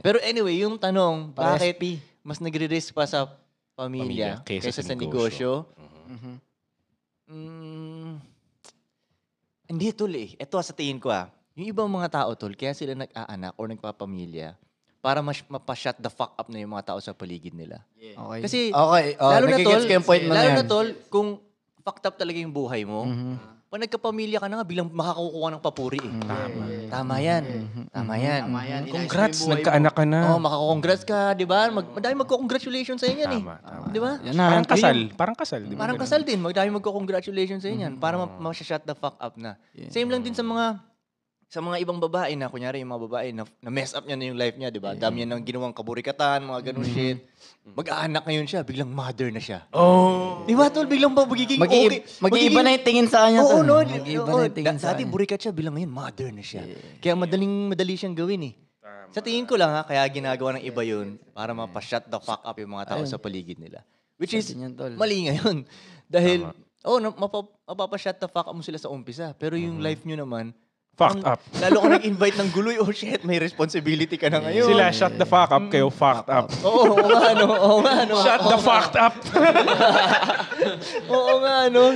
Pero anyway, yung tanong, bakit Recipe. mas nagre-risk pa sa pamilya kaysa sa negosyo? Hindi, tol eh. Ito sa tingin ko yung ibang mga tao, tol, kaya sila nag-aanak o nagpapamilya para mapashut the fuck up na yung mga tao sa paligid nila. Okay. Kasi, lalo na tol, lalo na tol, kung fucked up talaga yung buhay mo, pag nagkapamilya ka na nga, bilang makakukuha ng papuri eh. Tama yan. Tama yan. Congrats, nagkaanak ka na. Oo, makakongrats ka, di ba? Madami magko-congratulations sa inyo yan eh. Di ba? Parang kasal. Parang kasal. Di ba? Parang kasal din. Madami magko-congratulations sa inyo yan para ma-shut the fuck up na. Same lang din sa mga ibang babae na, kunyari yung mga babae na mess up niya na yung life niya, di ba? Dami niya ng ginawang kaburikatan, mga ganun shit. Mag-aanak ngayon siya, biglang mother na siya. Oh. Di ba, tol? Biglang magiging okay. Mag-iiba na yung tingin sa kanya. Oo, no? Mag-iiba na yung tingin sa Dati kanya. burikat siya, bilang ngayon mother na siya. Kaya madali siyang gawin eh. Sa tingin ko lang kaya ginagawa ng iba yun para mapashut the fuck up yung mga tao sa paligid nila. Which is, mali ngayon. Dahil, mapapashut the fuck up mo sila sa umpisa. Pero yung life nyo naman, Fucked up. lalo ka nag-invite ng guloy, oh shit, may responsibility ka na ngayon. Sila, shut the fuck up kayo, fucked up. Oo nga, no. Shut the fucked up. Oo nga, no.